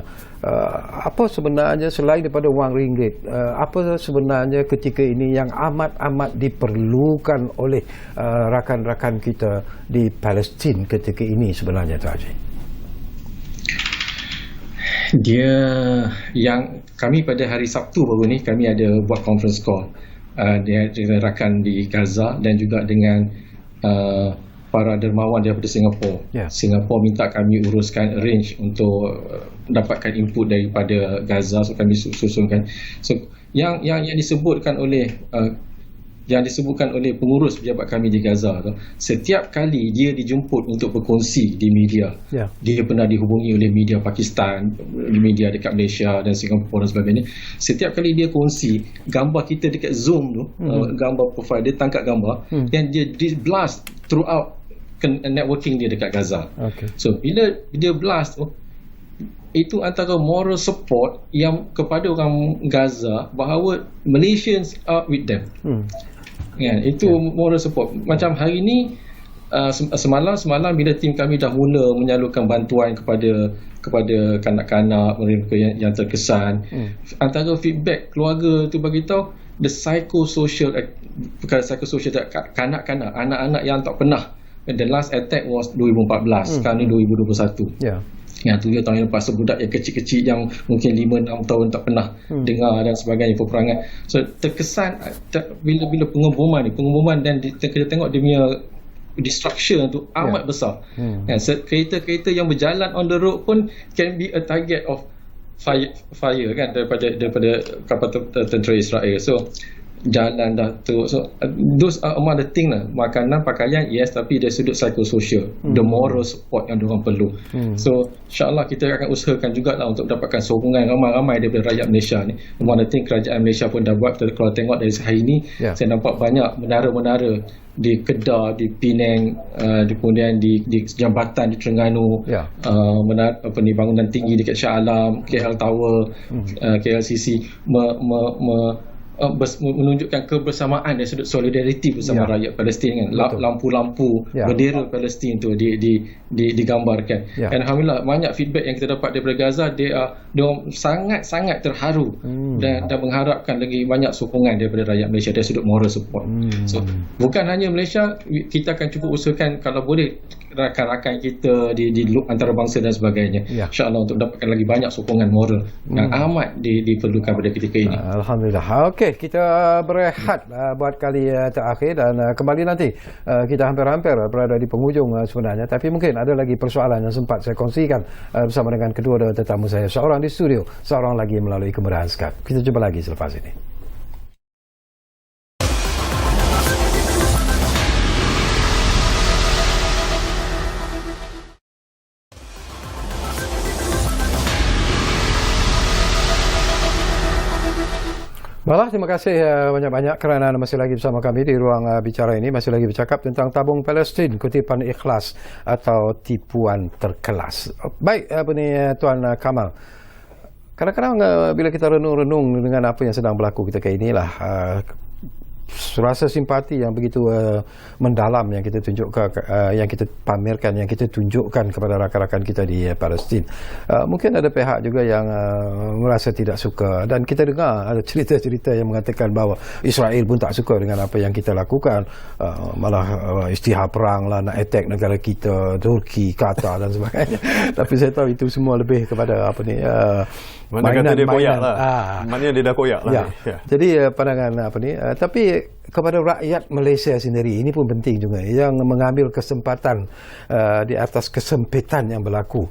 apa sebenarnya selain daripada wang ringgit, apa sebenarnya ketika ini yang amat-amat diperlukan oleh rakan-rakan kita di Palestin ketika ini sebenarnya, Tuan Haji? Dia yang kami pada hari Sabtu baru ni kami ada buat conference call dengan rakan di Gaza dan juga dengan para dermawan daripada Singapura. Singapura minta kami uruskan arrange untuk dapatkan input daripada Gaza, so kami susunkan. So yang disebutkan oleh pengurus pejabat kami di Gaza tu, setiap kali dia dijemput untuk berkongsi di media, dia pernah dihubungi oleh media Pakistan, media dekat Malaysia dan Singapura dan sebagainya. Setiap kali dia kongsi gambar kita dekat Zoom tu, gambar profile dia, tangkap gambar, dan dia blast throughout networking dia dekat Gaza. So bila dia blast tu, itu antara moral support yang kepada orang Gaza bahawa Malaysians are with them. Itu moral support. Macam hari ni, semalam bila tim kami dah mula menyalurkan bantuan kepada kanak-kanak mereka yang terkesan, antara feedback keluarga tu bagi tahu the psychosocial, kanak-kanak, anak-anak yang tak pernah. The last attack was 2014, sekarang ni 2021. Yang tu dia tahun yang lepas, budak yang kecil-kecil yang mungkin 5-6 tahun tak pernah dengar dan sebagainya, peperangan. So terkesan bila pengeboman dan kita tengok dia punya destruction tu amat besar. Kereta-kereta yang berjalan on the road pun can be a target of fire kan, daripada kapal tentera Israel. So jalan dah tu, so those are among the thing lah. Makanan, pakaian, yes, tapi dari sudut psychosocial, the moral support yang diorang perlu. So insyaAllah kita akan usahakan jugalah untuk dapatkan sokongan ramai-ramai daripada rakyat Malaysia ni. Among the thing kerajaan Malaysia pun dah buat. Kalau tengok dari hari ni, saya nampak banyak menara-menara di Kedah, di Penang, kemudian di jambatan di Terengganu, bangunan tinggi dekat Shah Alam, KL Tower, KLCC, menunjukkan kebersamaan dan sudut solidariti bersama rakyat Palestin kan. Lampu-lampu bendera Palestin tu digambarkan. Dan alhamdulillah banyak feedback yang kita dapat daripada Gaza, dia sangat-sangat terharu dan mengharapkan lagi banyak sokongan daripada rakyat Malaysia dari sudut moral support. So bukan hanya Malaysia, kita akan cuba usahakan kalau boleh rakan-rakan kita di loop antarabangsa dan sebagainya, insya-Allah, untuk dapatkan lagi banyak sokongan moral yang amat diperlukan pada ketika ini. Alhamdulillah. Okey, kita berehat buat kali terakhir dan kembali nanti. Kita hampir-hampir berada di penghujung sebenarnya, tapi mungkin ada lagi persoalan yang sempat saya kongsikan bersama dengan kedua tetamu saya, seorang di studio, seorang lagi melalui kemudahan Skype. Kita jumpa lagi selepas ini. Baiklah, terima kasih banyak-banyak kerana masih lagi bersama kami di ruang bicara ini. Masih lagi bercakap tentang tabung Palestin, kutipan ikhlas atau tipuan terkelas. Baik, Tuan Kamal. Kadang-kadang bila kita renung-renung dengan apa yang sedang berlaku ketika inilah, rasa simpati yang begitu mendalam yang kita tunjukkan, yang kita pamerkan, yang kita tunjukkan kepada rakan-rakan kita di Palestin. Mungkin ada pihak juga yang merasa tidak suka, dan kita dengar ada cerita-cerita yang mengatakan bahawa Israel pun tak suka dengan apa yang kita lakukan, malah isytihar perang lah, nak attack negara kita, Turki, Qatar dan sebagainya. Tapi saya tahu itu semua lebih kepada mana kata dia koyak lah. Maknanya dia dah koyak lah. Jadi pandangan tapi kepada rakyat Malaysia sendiri ini pun penting juga, yang mengambil kesempatan di atas kesempitan yang berlaku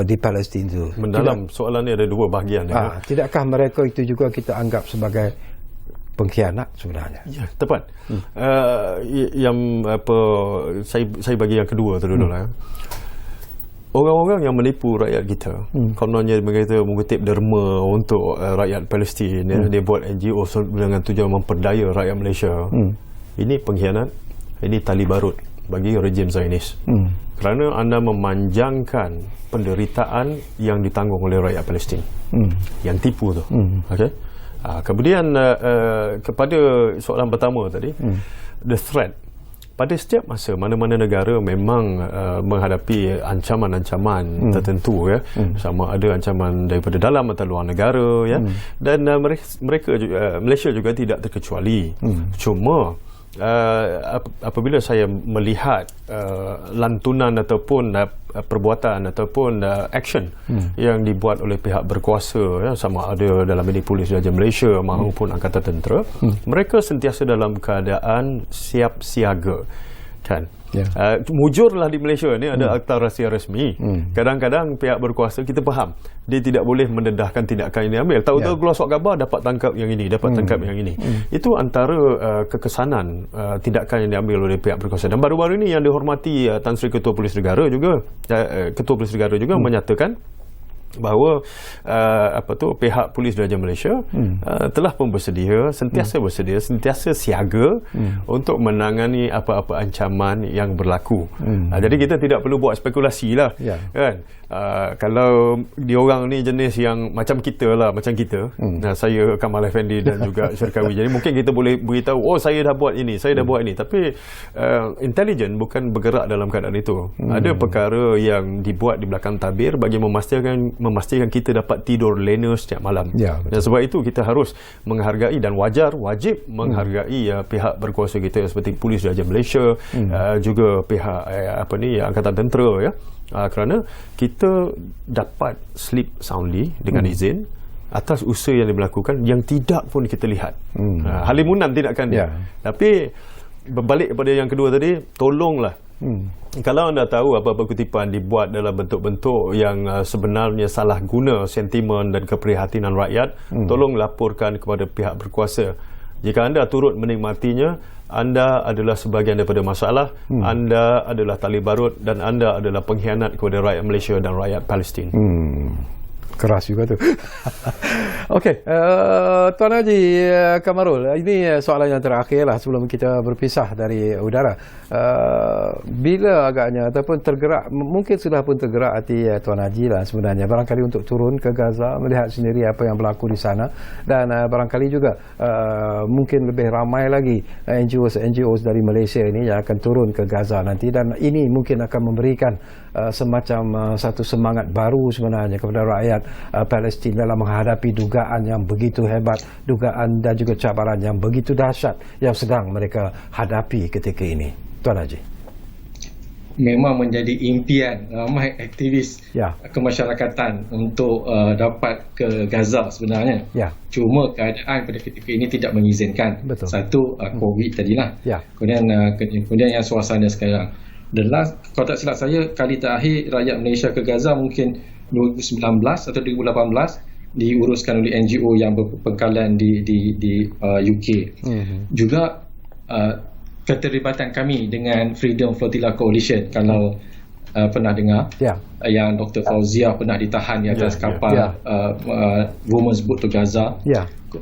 di Palestin itu. Mendalam soalan ni ada dua bahagian. Tidakkah mereka itu juga kita anggap sebagai pengkhianat sebenarnya? Ya, tepat. Saya bagi yang kedua tu dulu lah. Orang-orang yang menipu rakyat kita, kononnya mereka mengutip derma untuk rakyat Palestin, dia buat NGO dengan tujuan memperdaya rakyat Malaysia. Ini pengkhianat, ini tali barut bagi rejim Zionis. Kerana anda memanjangkan penderitaan yang ditanggung oleh rakyat Palestin. Yang tipu tu. Okay? Kemudian kepada soalan pertama tadi, the threat. Pada setiap masa mana-mana negara memang menghadapi ancaman-ancaman tertentu, ya. Sama ada ancaman daripada dalam atau luar negara, ya. Dan mereka Malaysia juga tidak terkecuali. Cuma apabila saya melihat lantunan ataupun perbuatan ataupun action yang dibuat oleh pihak berkuasa, ya, sama ada dalam ini Polis Diraja Malaysia maupun Angkatan Tentera, mereka sentiasa dalam keadaan siap siaga, kan. Mujurlah di Malaysia ni ada akta rahsia rasmi. Kadang-kadang pihak berkuasa, kita faham, dia tidak boleh mendedahkan tindakan ini ambil. Tahu-tahu keluar surat khabar dapat tangkap yang ini, dapat tangkap yang ini. Itu antara kekesanan tindakan yang diambil oleh pihak berkuasa. Dan baru-baru ini yang dihormati Tan Sri Ketua Polis Negara juga, Ketua Polis Negara juga menyatakan bahawa pihak Polis Diraja Malaysia telah pun bersedia, sentiasa siaga untuk menangani apa-apa ancaman yang berlaku. Jadi kita tidak perlu buat spekulasi lah, kan. Kalau diorang ni jenis yang macam kita lah, macam kita, saya Kamal Effendi dan juga Syarkawi, jadi mungkin kita boleh beritahu, oh saya dah buat ini, saya dah buat ini, tapi intelijen bukan bergerak dalam keadaan itu. Ada perkara yang dibuat di belakang tabir bagi memastikan kita dapat tidur lena setiap malam. Dan sebab itu kita harus menghargai dan wajib menghargai pihak berkuasa kita seperti Polis Diraja Malaysia, juga pihak Angkatan Tentera, ya. Kerana kita dapat sleep soundly dengan izin atas usaha yang dilakukan yang tidak pun kita lihat. Halimunan tindakan dia. Tapi berbalik kepada yang kedua tadi, tolonglah. Kalau anda tahu apa-apa kutipan dibuat dalam bentuk-bentuk yang sebenarnya salah guna sentimen dan keprihatinan rakyat, tolong laporkan kepada pihak berkuasa. Jika anda turut menikmatinya, anda adalah sebahagian daripada masalah, anda adalah tali barut dan anda adalah pengkhianat kepada rakyat Malaysia dan rakyat Palestin. Keras juga tu. Okey, Tuan Haji Kamarul, ini soalan yang terakhir lah sebelum kita berpisah dari udara. Bila agaknya ataupun tergerak, mungkin sudah pun tergerak hati Tuan Haji lah sebenarnya, barangkali untuk turun ke Gaza, melihat sendiri apa yang berlaku di sana, dan barangkali juga mungkin lebih ramai lagi NGOs dari Malaysia ini yang akan turun ke Gaza nanti, dan ini mungkin akan memberikan semacam satu semangat baru sebenarnya kepada rakyat Palestin dalam menghadapi dugaan yang begitu hebat, dugaan dan juga cabaran yang begitu dahsyat yang sedang mereka hadapi ketika ini. Tuan Haji. Memang menjadi impian ramai aktivis kemasyarakatan untuk dapat ke Gaza sebenarnya. Cuma keadaan pada ketika ini tidak mengizinkan. Betul. Satu, COVID tadilah. Kemudian yang suasana sekarang. Kalau tak silap saya, kali terakhir rakyat Malaysia ke Gaza mungkin 2019 atau 2018 diuruskan oleh NGO yang berpengkalan di UK. Juga keterlibatan kami dengan Freedom Flotilla Coalition, kalau pernah dengar, yang Dr. Fauzia pernah ditahan di atas kapal Women's Boat to Gaza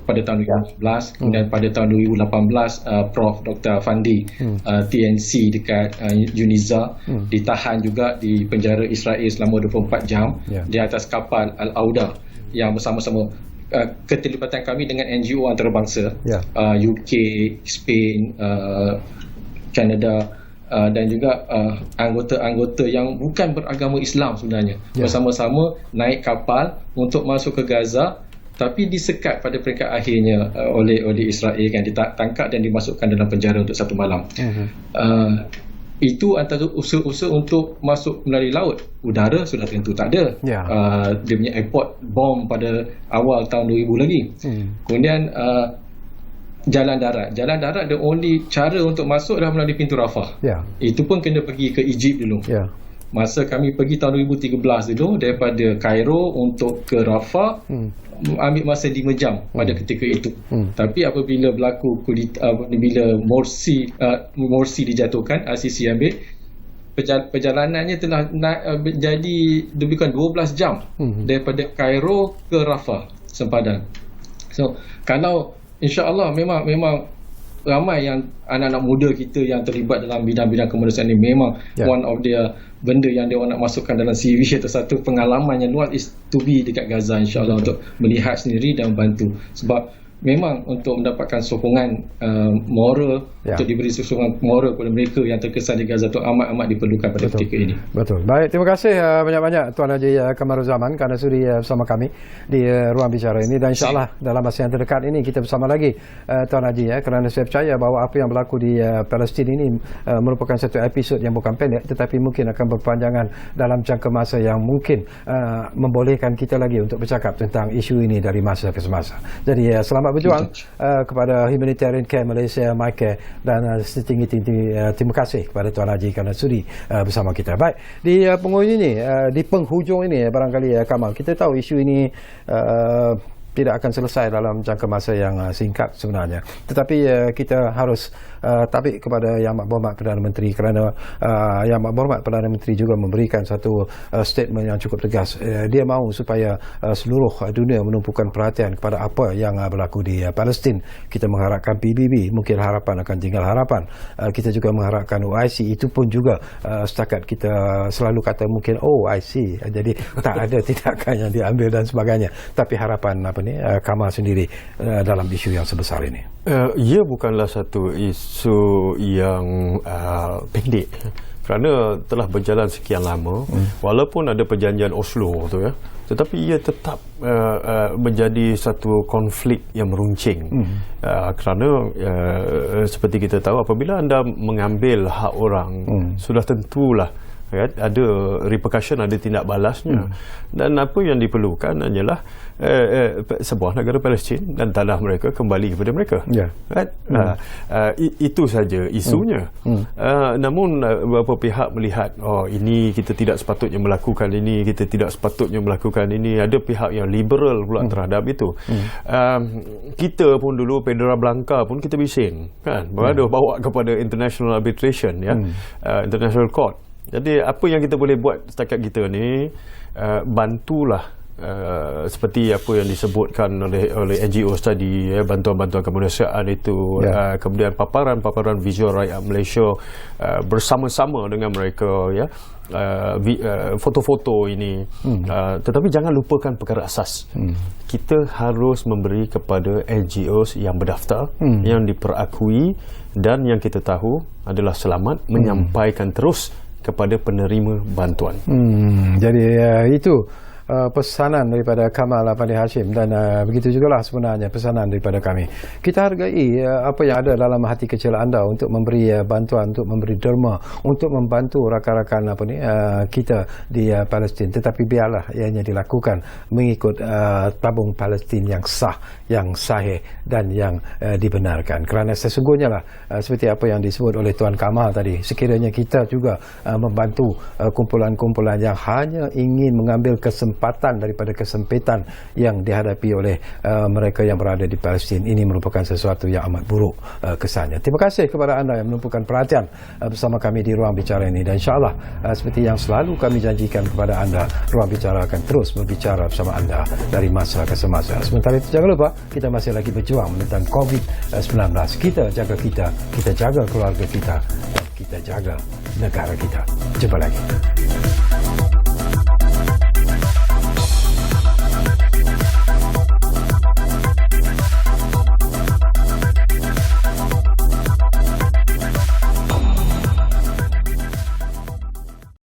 pada tahun 2011. Kemudian pada tahun 2018 Prof. Dr. Fandi TNC dekat Uniza ditahan juga di penjara Israel selama 24 jam di atas kapal Al-Auda, yang bersama-sama keterlibatan kami dengan NGO antarabangsa, UK, Spain, Canada, dan juga anggota-anggota yang bukan beragama Islam sebenarnya, bersama-sama naik kapal untuk masuk ke Gaza, tapi disekat pada peringkat akhirnya oleh Israel, kan, ditangkap dan dimasukkan dalam penjara untuk 1 malam. Itu antara usaha-usaha untuk masuk melalui laut. Udara sudah tentu tak ada. Dia punya airport bom pada awal tahun 2000 lagi. Kemudian jalan darat the only cara untuk masuk adalah melalui pintu Rafah. Itu pun kena pergi ke Egypt dulu. Masa kami pergi tahun 2013 dulu, daripada Cairo untuk ke Rafah, ambil masa 5 jam pada ketika itu. Tapi apabila berlaku bila Morsi dijatuhkan, RCC ambil, perjalanannya telah jadi lebih kurang 12 jam daripada Cairo ke Rafah sempadan. So kalau insya-Allah memang ramai yang anak-anak muda kita yang terlibat dalam bidang-bidang kemanusiaan ini, memang one of their benda yang dia nak masukkan dalam CV atau satu pengalaman yang luas is to be dekat Gaza, insya-Allah, untuk melihat sendiri dan bantu. Sebab memang untuk mendapatkan sokongan moral, untuk diberi sokongan moral kepada mereka yang terkesan di Gaza itu amat-amat diperlukan pada ketika ini. Betul. Baik, terima kasih banyak-banyak Tuan Haji Kamaruzzaman kerana sudi bersama kami di ruang bicara ini, dan insya-Allah dalam masa yang terdekat ini kita bersama lagi Tuan Haji, kerana saya percaya bahawa apa yang berlaku di Palestin ini merupakan satu episod yang bukan pendek, tetapi mungkin akan berpanjangan dalam jangka masa yang mungkin membolehkan kita lagi untuk bercakap tentang isu ini dari masa ke semasa. Jadi selamat berjuang kepada Humanitarian Care Malaysia, MyCare, dan setinggi-tinggi terima kasih kepada Tuan Haji kerana sudi bersama kita. Baik, di penghujung ini barangkali Kamal, kita tahu isu ini tidak akan selesai dalam jangka masa yang singkat sebenarnya, tetapi kita harus tabik kepada Yang Amat Berhormat Perdana Menteri, kerana Yang Amat Berhormat Perdana Menteri juga memberikan satu statement yang cukup tegas. Dia mahu supaya seluruh dunia menumpukan perhatian kepada apa yang berlaku di Palestin. Kita mengharapkan PBB, mungkin harapan akan tinggal harapan. Kita juga mengharapkan OIC, itu pun juga setakat kita selalu kata mungkin OIC, jadi tak ada tindakan yang diambil dan sebagainya. Tapi harapan Kamal sendiri dalam isu yang sebesar ini? Ia bukanlah satu isu yang pendek, kerana telah berjalan sekian lama. Walaupun ada perjanjian Oslo tu, tetapi ia tetap menjadi satu konflik yang meruncing. Kerana seperti kita tahu, apabila anda mengambil hak orang, sudah tentulah ada repercussion, ada tindak balasnya. Dan apa yang diperlukan hanyalah sebuah negara Palestin dan tanah mereka kembali kepada mereka. Itu saja isunya. Namun beberapa pihak melihat, ini kita tidak sepatutnya melakukan ini, kita tidak sepatutnya melakukan ini. Ada pihak yang liberal pula terhadap itu. Kita pun dulu Pedra Blanca pun kita bising, kan, bawa kepada international arbitration, international court. Jadi apa yang kita boleh buat setakat kita ni, bantulah seperti apa yang disebutkan oleh NGO tadi, bantuan-bantuan kemanusiaan itu, kemudian paparan visual rakyat Malaysia bersama-sama dengan mereka, foto-foto ini. Tetapi jangan lupakan perkara asas. Kita harus memberi kepada NGOs yang berdaftar, yang diperakui dan yang kita tahu adalah selamat, menyampaikan terus kepada penerima bantuan. Jadi itu pesanan daripada Kamal Afandi Hashim, dan begitu jugalah sebenarnya pesanan daripada kami. Kita hargai apa yang ada dalam hati kecil anda untuk memberi bantuan, untuk memberi derma, untuk membantu rakan-rakan kita di Palestin. Tetapi biarlah ianya dilakukan mengikut tabung Palestin yang sah, yang sahih dan yang dibenarkan. Kerana sesungguhnya lah seperti apa yang disebut oleh Tuan Kamal tadi, sekiranya kita juga membantu kumpulan-kumpulan yang hanya ingin mengambil kesempatan daripada kesempitan yang dihadapi oleh mereka yang berada di Palestin, ini merupakan sesuatu yang amat buruk kesannya. Terima kasih kepada anda yang menumpukan perhatian bersama kami di Ruang Bicara ini, dan insyaAllah seperti yang selalu kami janjikan kepada anda, Ruang Bicara akan terus berbicara bersama anda dari masa ke semasa. Sementara itu jangan lupa, kita masih lagi berjuang menentang COVID-19. Kita jaga kita jaga keluarga kita, dan kita jaga negara kita. Jumpa lagi.